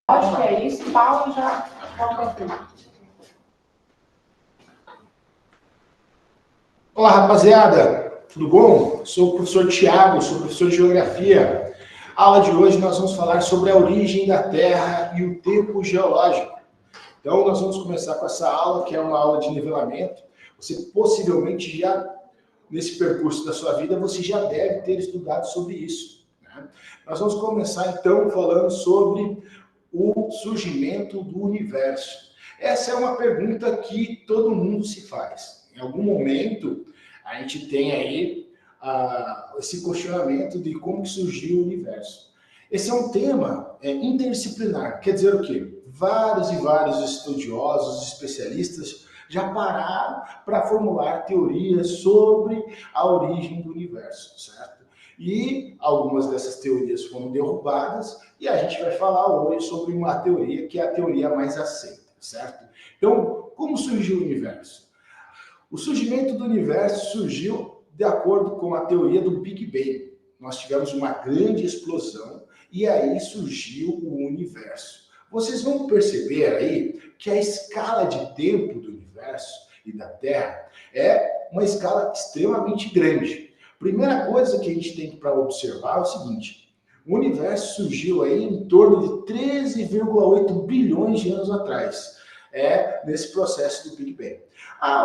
Acho que é isso. Paulo já volta aqui. Olá, rapaziada. Tudo bom? Sou o professor Tiago, sou professor de Geografia. A aula de hoje nós vamos falar sobre a origem da Terra e o tempo geológico. Então, nós vamos começar com essa aula, que é uma aula de nivelamento. Você possivelmente já, nesse percurso da sua vida, você já deve ter estudado sobre isso, né? Nós vamos começar, então, falando sobre o surgimento do universo. Essa é uma pergunta que todo mundo se faz. Em algum momento, a gente tem aí esse questionamento de como surgiu o universo. Esse é um tema interdisciplinar. Quer dizer o quê? Vários e vários estudiosos, especialistas, já pararam para formular teorias sobre a origem do universo, certo? E algumas dessas teorias foram derrubadas, e a gente vai falar hoje sobre uma teoria que é a teoria mais aceita, certo? Então, como surgiu o universo? O surgimento do universo surgiu de acordo com a teoria do Big Bang. Nós tivemos uma grande explosão e aí surgiu o universo. Vocês vão perceber aí que a escala de tempo do universo e da Terra é uma escala extremamente grande. Primeira coisa que a gente tem para observar é o seguinte: o universo surgiu aí em torno de 13,8 bilhões de anos atrás, nesse processo do Big Bang.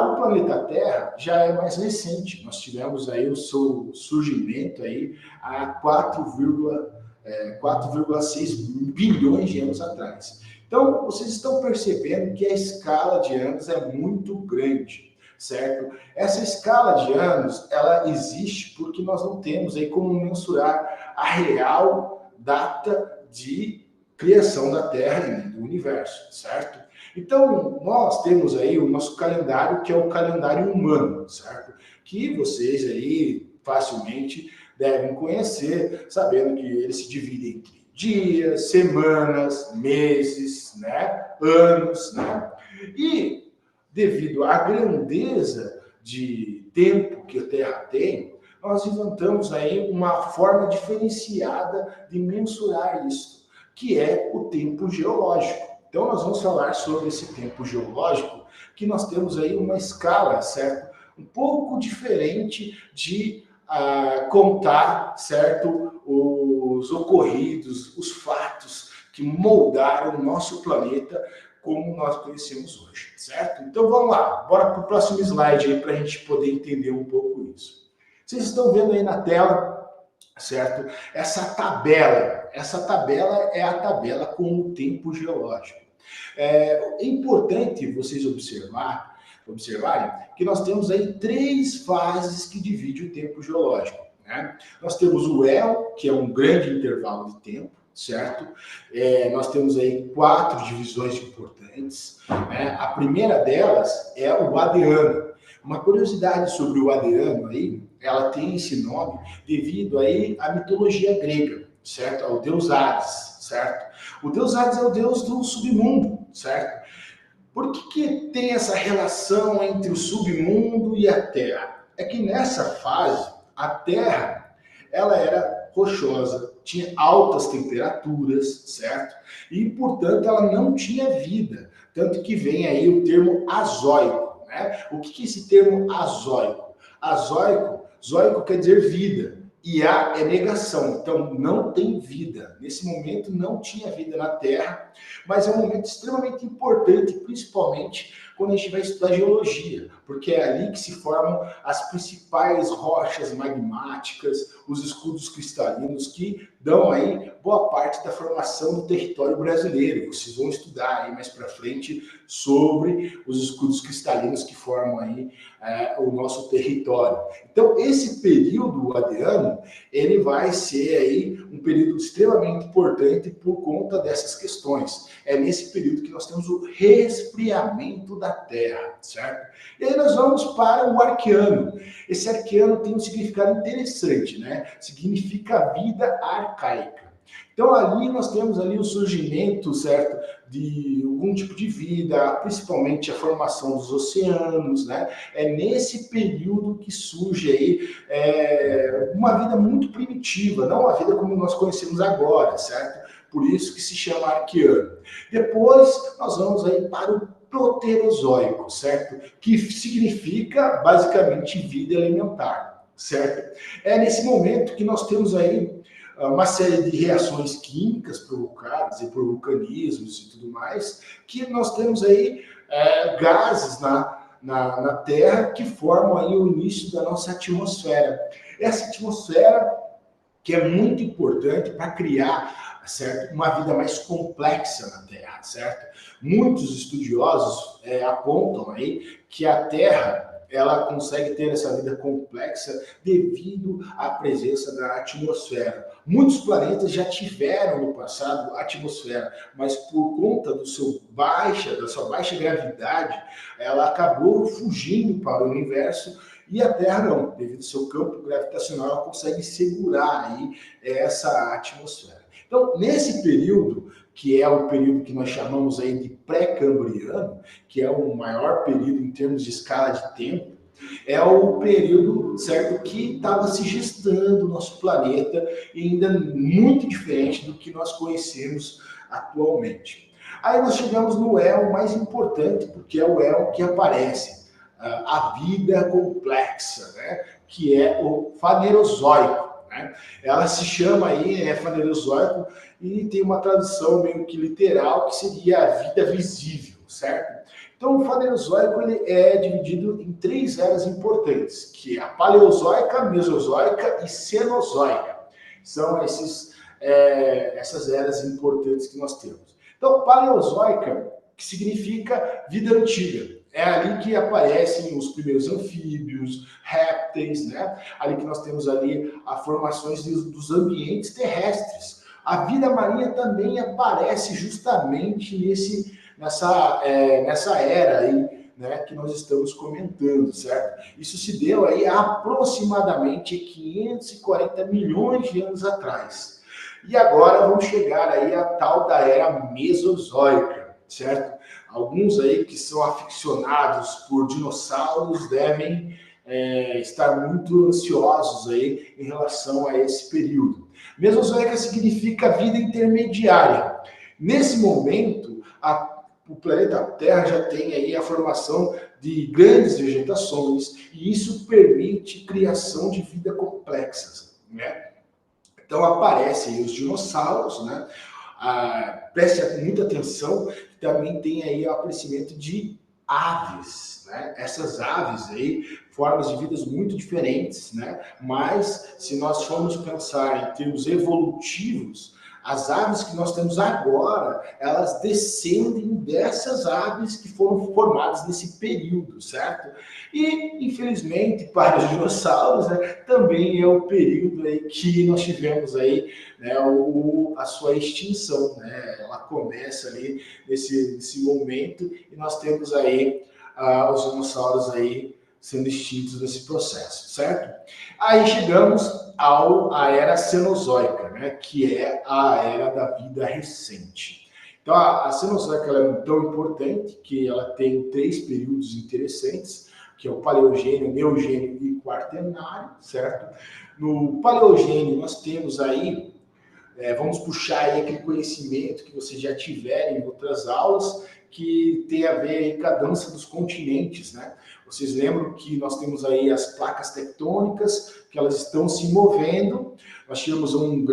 O planeta Terra já é mais recente, nós tivemos aí o seu surgimento aí há 4,6 bilhões de anos atrás. Então, vocês estão percebendo que a escala de anos é muito grande, certo? Essa escala de anos, ela existe porque nós não temos aí como mensurar a real data de criação da Terra e do universo, certo? Então, nós temos aí o nosso calendário, que é o calendário humano, certo? Que vocês aí facilmente devem conhecer, sabendo que ele se divide entre dias, semanas, meses, né? Anos, né? E devido à grandeza de tempo que a Terra tem, nós inventamos aí uma forma diferenciada de mensurar isso, que é o tempo geológico. Então, nós vamos falar sobre esse tempo geológico, que nós temos aí uma escala, certo? Um pouco diferente de contar, certo? Os ocorridos, os fatos que moldaram o nosso planeta como nós conhecemos hoje, certo? Então, vamos lá. Bora para o próximo slide aí para a gente poder entender um pouco isso. Vocês estão vendo aí na tela, certo? Essa tabela é a tabela com o tempo geológico. É importante vocês observarem que nós temos aí 3 fases que dividem o tempo geológico, né? Nós temos o El, que é um grande intervalo de tempo, certo? Nós temos aí 4 divisões importantes, né? A primeira delas é o Adeano. Uma curiosidade sobre o Adeano aí, ela tem esse nome devido aí à mitologia grega, certo? Ao deus Hades, certo? O deus Hades é o deus do submundo, certo? Por que tem essa relação entre o submundo e a Terra? É que nessa fase, a Terra, ela era rochosa, tinha altas temperaturas, certo? E, portanto, ela não tinha vida. Tanto que vem aí o termo azóico, né? O que é esse termo azóico? Zoico quer dizer vida. E A é negação, então não tem vida. Nesse momento não tinha vida na Terra, mas é um momento extremamente importante, principalmente quando a gente vai estudar geologia, porque é ali que se formam as principais rochas magmáticas, os escudos cristalinos que dão aí boa parte da formação do território brasileiro. Vocês vão estudar aí mais para frente sobre os escudos cristalinos que formam aí o nosso território. Então, esse período adeano, ele vai ser aí um período extremamente importante por conta dessas questões. É nesse período que nós temos o resfriamento da Terra, certo? E aí nós vamos para o Arqueano. Esse Arqueano tem um significado interessante, né? Significa vida arcaica. Então ali nós temos ali o surgimento, certo, de algum tipo de vida, principalmente a formação dos oceanos, né? É nesse período que surge aí uma vida muito primitiva, não a vida como nós conhecemos agora, certo? Por isso que se chama Arqueano. Depois nós vamos aí para o Proterozoico, certo? Que significa basicamente vida alimentar, certo? É nesse momento que nós temos aí uma série de reações químicas provocadas por vulcanismos e tudo mais, que nós temos aí gases na Terra que formam aí o início da nossa atmosfera. Essa atmosfera que é muito importante para criar, certo, uma vida mais complexa na Terra, certo? Muitos estudiosos apontam aí que a Terra ela consegue ter essa vida complexa devido à presença da atmosfera. Muitos planetas já tiveram no passado atmosfera, mas por conta da sua baixa gravidade, ela acabou fugindo para o universo e a Terra não, devido ao seu campo gravitacional, ela consegue segurar aí essa atmosfera. Então, nesse período, que é o período que nós chamamos aí de pré-cambriano, que é o maior período em termos de escala de tempo, é o período, certo, que estava se gestando o nosso planeta, e ainda muito diferente do que nós conhecemos atualmente. Aí nós chegamos no éon mais importante, porque é o éon que aparece a vida complexa, né? Que é o Fanerozoico. Né? Ela se chama aí Fanerozoico e tem uma tradução meio que literal que seria a vida visível, certo? Então o Fanerozoico ele é dividido em 3 eras importantes, que é a Paleozoica, Mesozoica e Cenozoica. São essas eras importantes que nós temos. Então Paleozoica, que significa vida antiga. É ali que aparecem os primeiros anfíbios, répteis, né? Ali que nós temos ali as formações dos ambientes terrestres. A vida marinha também aparece justamente nessa era aí, né, que nós estamos comentando, certo? Isso se deu aí há aproximadamente 540 milhões de anos atrás. E agora vamos chegar aí à tal da era Mesozoica, certo? Alguns aí que são aficionados por dinossauros devem estar muito ansiosos aí em relação a esse período. Mesozoica significa vida intermediária. Nesse momento, o planeta Terra já tem aí a formação de grandes vegetações e isso permite criação de vida complexas, né? Então aparecem aí os dinossauros, né? Preste muita atenção, também tem aí o aparecimento de aves, né? Essas aves aí, formas de vidas muito diferentes, né? Mas se nós formos pensar em termos evolutivos, as aves que nós temos agora, elas descendem dessas aves que foram formadas nesse período, certo? E, infelizmente, para os dinossauros, né, também é o período aí que nós tivemos aí, né, a sua extinção, né? Ela começa ali nesse momento e nós temos aí os dinossauros aí sendo extintos nesse processo, certo? Aí chegamos à era Cenozoica, né, que é a era da vida recente. Então a Cenozoica ela é tão importante que ela tem 3 períodos interessantes, que é o Paleogênio, Neogênio e Quaternário, certo? No Paleogênio nós temos aí vamos puxar aí aquele conhecimento que vocês já tiveram em outras aulas, que tem a ver aí com a dança dos continentes, né? Vocês lembram que nós temos aí as placas tectônicas, que elas estão se movendo. Nós tínhamos um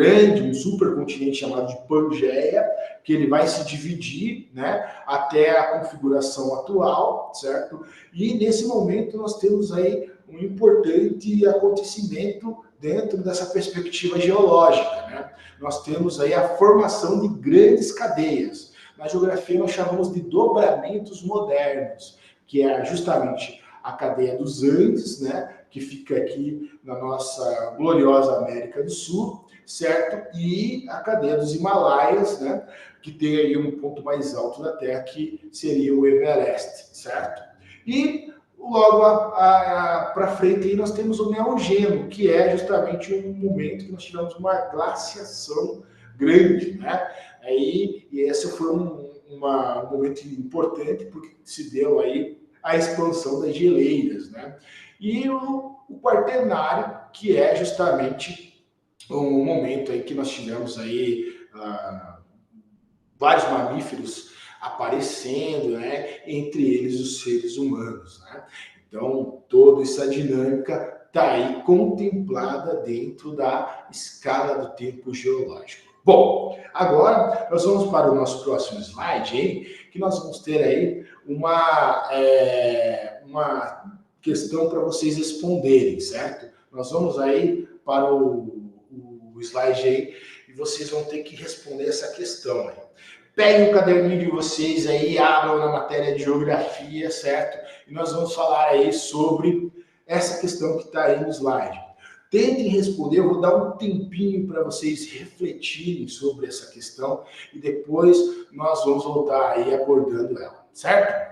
supercontinente chamado de Pangeia, que ele vai se dividir, né, até a configuração atual, certo? E nesse momento nós temos aí um importante acontecimento dentro dessa perspectiva geológica, né? Nós temos aí a formação de grandes cadeias. Na geografia nós chamamos de dobramentos modernos, que é justamente a cadeia dos Andes, né, que fica aqui na nossa gloriosa América do Sul, certo? E a cadeia dos Himalaias, né, que tem aí um ponto mais alto da Terra, que seria o Everest, certo? E logo para frente aí nós temos o Neogênio, que é justamente um momento que nós tivemos uma glaciação grande, né? E esse foi um momento importante porque se deu aí a expansão das geleiras, né? E o Quaternário, que é justamente um momento aí que nós tivemos aí vários mamíferos aparecendo, né? Entre eles os seres humanos, né? Então, toda essa dinâmica está aí contemplada dentro da escala do tempo geológico. Bom, agora nós vamos para o nosso próximo slide, hein, que nós vamos ter aí uma questão para vocês responderem, certo? Nós vamos aí para o slide aí e vocês vão ter que responder essa questão aí. Peguem o caderninho de vocês aí, abram na matéria de geografia, certo? E nós vamos falar aí sobre essa questão que está aí no slide. Tentem responder, eu vou dar um tempinho para vocês refletirem sobre essa questão e depois nós vamos voltar aí abordando ela, certo?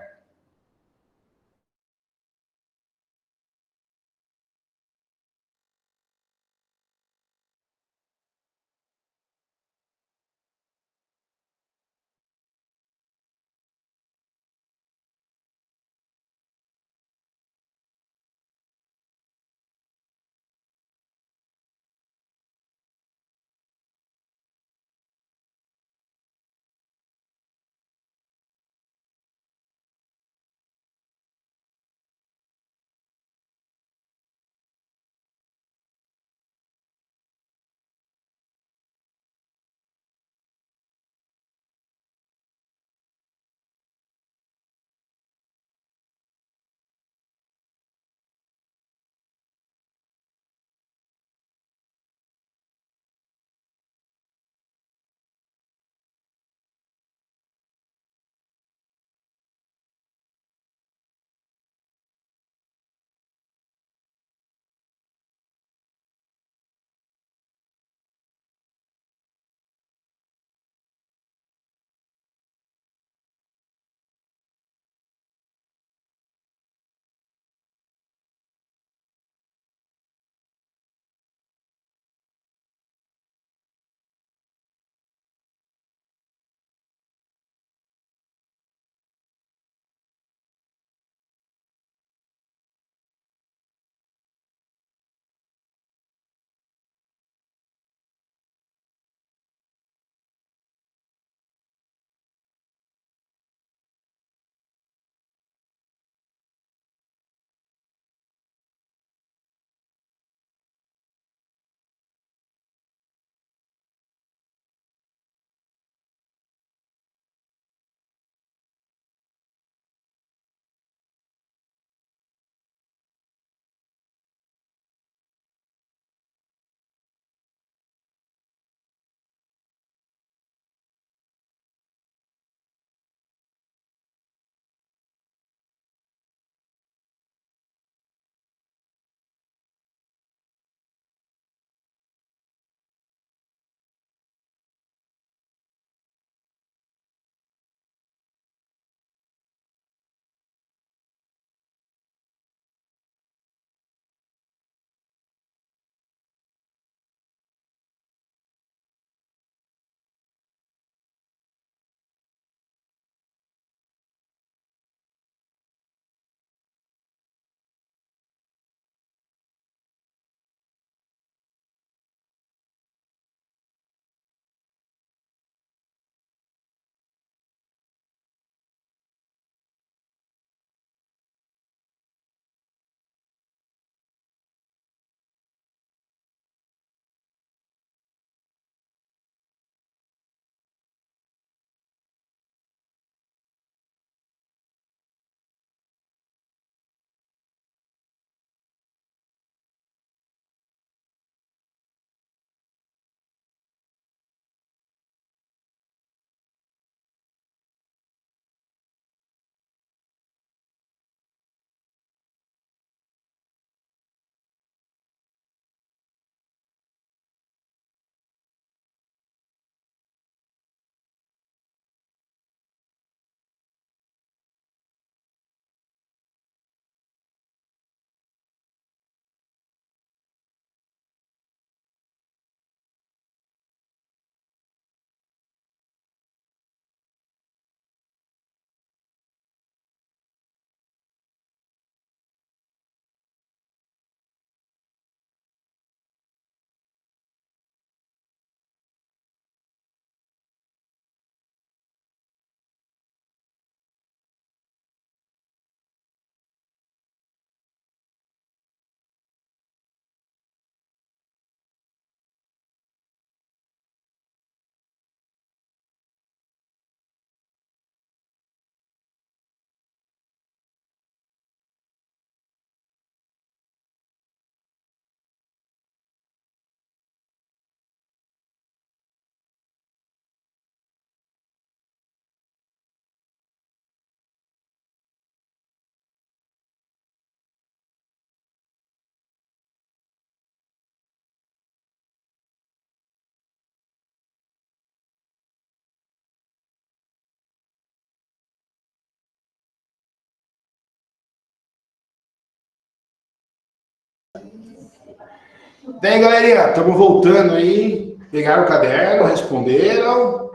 Bem, galerinha, estamos voltando aí. Pegaram o caderno, responderam.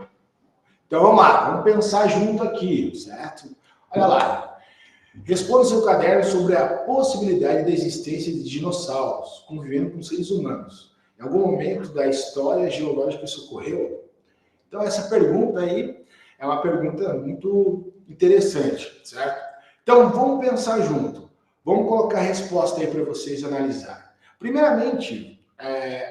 Então vamos lá, vamos pensar junto aqui, certo? Olha lá. Responda seu caderno sobre a possibilidade da existência de dinossauros convivendo com seres humanos. Em algum momento da história geológica isso ocorreu? Então essa pergunta aí é uma pergunta muito interessante, certo? Então vamos pensar junto. Vamos colocar a resposta aí para vocês analisarem. Primeiramente,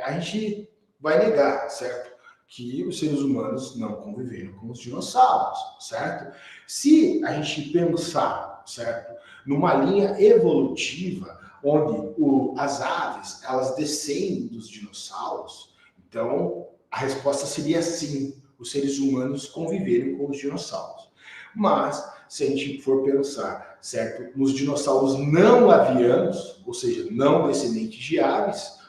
a gente vai negar, certo? Que os seres humanos não conviveram com os dinossauros, certo? Se a gente pensar, certo, numa linha evolutiva, onde as aves, elas descendem dos dinossauros, então a resposta seria sim, os seres humanos conviveram com os dinossauros. Mas, se a gente for pensar, certo, nos dinossauros não avianos, ou seja, não descendentes de aves,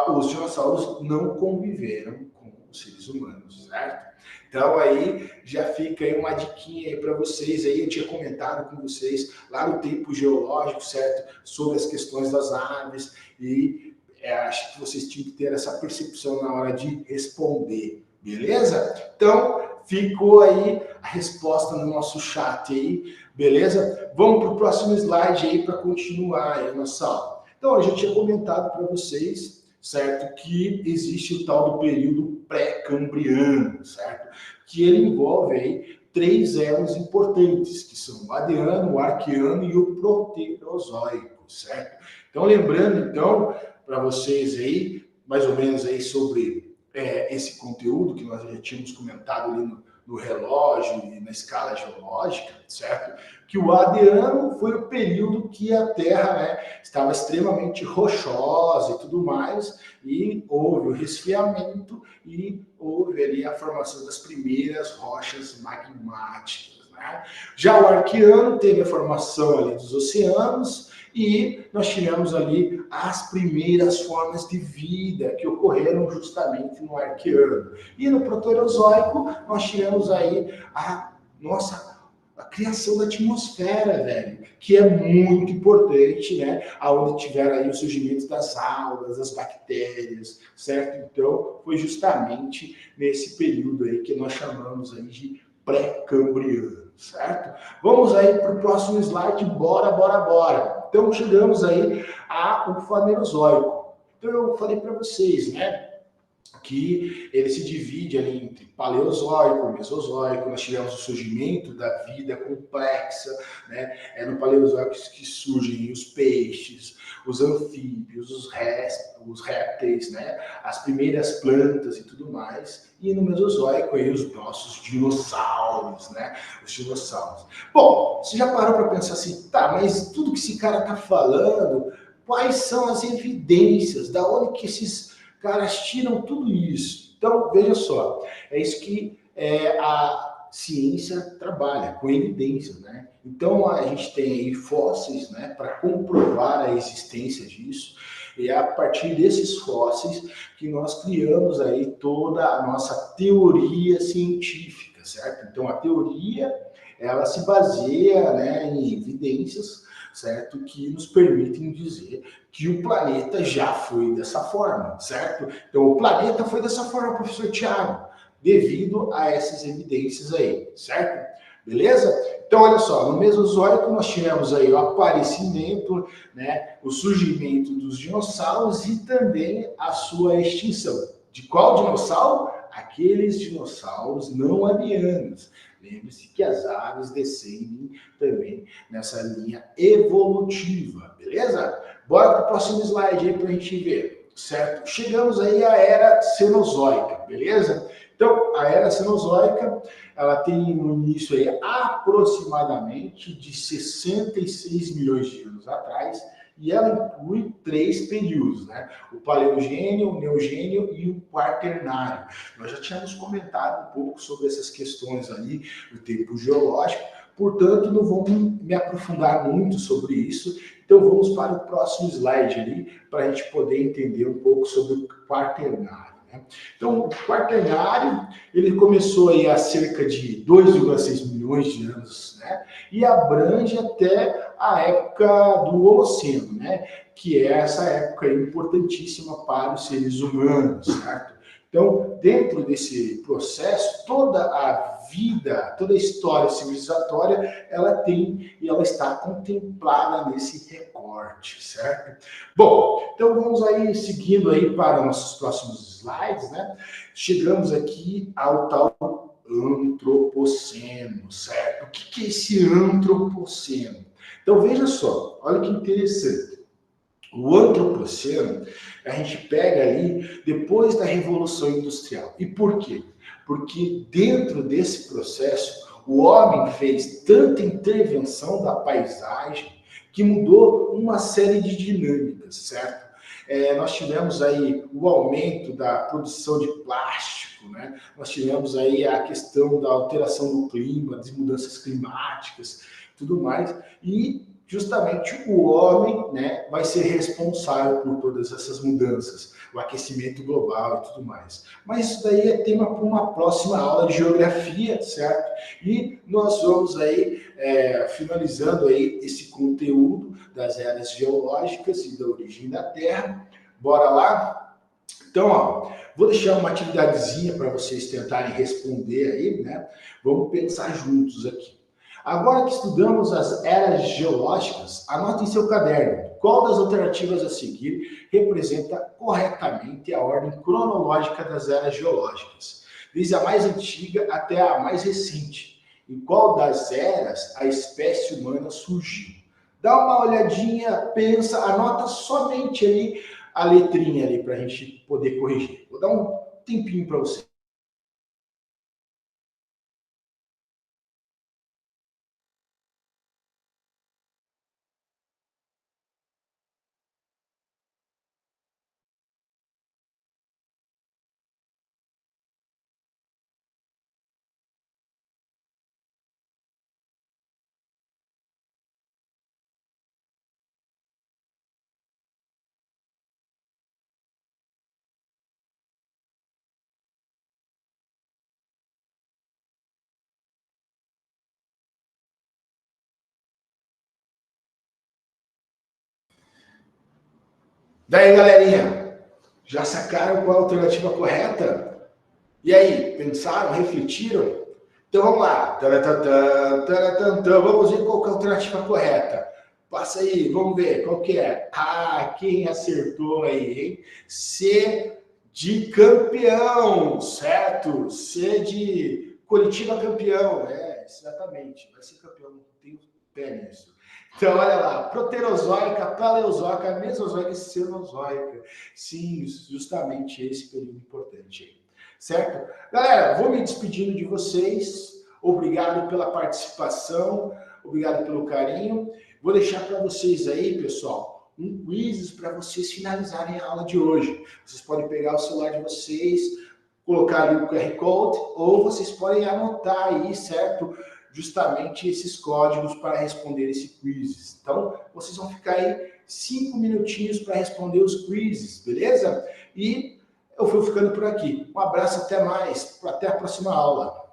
os dinossauros não conviveram com os seres humanos, certo? Então aí já fica aí uma diquinha aí para vocês, aí eu tinha comentado com vocês lá no tempo geológico, certo? Sobre as questões das aves e acho que vocês tinham que ter essa percepção na hora de responder, beleza? Então ficou aí a resposta no nosso chat aí, beleza? Vamos para o próximo slide aí para continuar aí a nossa aula. Então, a gente tinha comentado para vocês, certo, que existe o tal do período pré-cambriano, certo? Que ele envolve aí 3 eras importantes, que são o Adiano, o Arqueano e o Proterozoico, certo? Então, lembrando, então, para vocês aí, mais ou menos aí sobre esse conteúdo que nós já tínhamos comentado ali no relógio e na escala geológica, certo? Que o Adiano foi o período que a Terra, né, estava extremamente rochosa e tudo mais, e houve o resfriamento e houve ali a formação das primeiras rochas magmáticas, né? Já o Arqueano teve a formação ali dos oceanos e nós tivemos ali as primeiras formas de vida que ocorreram justamente no Arqueano. E no Proterozoico nós tivemos aí a criação da atmosfera, velho, que é muito importante, né? Aonde tiveram aí o surgimento das algas, das bactérias, certo? Então, foi justamente nesse período aí que nós chamamos aí de pré-cambriano, certo? Vamos aí para o próximo slide, bora. Então, chegamos aí ao Fanerozoico. Então, eu falei para vocês, né? Que ele se divide ali entre paleozoico, mesozoico. Nós tivemos o surgimento da vida complexa, né? É no paleozoico que surgem os peixes, os anfíbios, os répteis, né? As primeiras plantas e tudo mais. E no mesozoico aí os nossos dinossauros, né? Os dinossauros. Bom, você já parou para pensar assim, tá, mas tudo que esse cara tá falando, quais são as evidências? Da onde que esses caras tiram tudo isso? Então, veja só, é isso que a ciência trabalha, com evidências, né? Então, a gente tem aí fósseis, né, para comprovar a existência disso, e é a partir desses fósseis que nós criamos aí toda a nossa teoria científica, certo? Então, a teoria, ela se baseia, né, em evidências, certo? Que nos permitem dizer que o planeta já foi dessa forma, certo? Então, o planeta foi dessa forma, professor Tiago, devido a essas evidências aí, certo? Beleza? Então, olha só, no Mesozoico nós tivemos aí o aparecimento, né, o surgimento dos dinossauros e também a sua extinção. De qual dinossauro? Aqueles dinossauros não avianos. Lembre-se que as aves descendem também nessa linha evolutiva, beleza? Bora para o próximo slide aí para a gente ver, certo? Chegamos aí à Era Cenozoica, beleza? Então, a Era Cenozoica, ela tem um início aí aproximadamente de 66 milhões de anos atrás, e ela inclui 3 períodos, né? O Paleogênio, o Neogênio e o Quaternário. Nós já tínhamos comentado um pouco sobre essas questões ali do tempo geológico, portanto, não vou me aprofundar muito sobre isso. Então, vamos para o próximo slide ali, para a gente poder entender um pouco sobre o Quaternário. né? Então, o Quaternário, ele começou aí há cerca de 2,6 milhões de anos, né? E abrange até a época do Holoceno, né? Que é essa época importantíssima para os seres humanos, certo? Então, dentro desse processo, toda a vida, toda a história civilizatória, ela tem e ela está contemplada nesse recorte, certo? Bom, então vamos aí seguindo aí para nossos próximos slides, né? Chegamos aqui ao tal antropoceno, certo? O que é esse antropoceno? Então veja só, olha que interessante. O antropoceno, a gente pega ali depois da Revolução Industrial. E por quê? Porque dentro desse processo, o homem fez tanta intervenção da paisagem que mudou uma série de dinâmicas, certo? Nós tivemos aí o aumento da produção de plástico, né? Nós tivemos aí a questão da alteração do clima, das mudanças climáticas, tudo mais, e justamente o homem, né, vai ser responsável por todas essas mudanças, o aquecimento global e tudo mais. Mas isso daí é tema para uma próxima aula de geografia, certo? E nós vamos aí finalizando aí esse conteúdo das eras geológicas e da origem da Terra. Bora lá? Então, ó, vou deixar uma atividadezinha para vocês tentarem responder aí, né? Vamos pensar juntos aqui. Agora que estudamos as eras geológicas, anote em seu caderno qual das alternativas a seguir representa corretamente a ordem cronológica das eras geológicas, desde a mais antiga até a mais recente. Em qual das eras a espécie humana surgiu? Dá uma olhadinha, pensa, anota somente ali a letrinha ali para a gente poder corrigir. Vou dar um tempinho para você. Daí, galerinha, já sacaram qual a alternativa correta? E aí, pensaram, refletiram? Então vamos lá. Vamos ver qual que é a alternativa correta. Passa aí, vamos ver qual que é. Ah, quem acertou aí, hein? C de campeão, certo? C de Coritiba campeão. Exatamente. Vai ser campeão, não tenho pé nisso. Então, olha lá, proterozoica, paleozoica, mesozoica e cenozoica. Sim, justamente esse período importante aí. Certo? Galera, vou me despedindo de vocês. Obrigado pela participação, obrigado pelo carinho. Vou deixar para vocês aí, pessoal, um quiz para vocês finalizarem a aula de hoje. Vocês podem pegar o celular de vocês, colocar ali o QR Code, ou vocês podem anotar aí, certo? Justamente esses códigos para responder esse quiz. Então, vocês vão ficar aí 5 minutinhos para responder os quizzes, beleza? E eu vou ficando por aqui. Um abraço, até mais, até a próxima aula.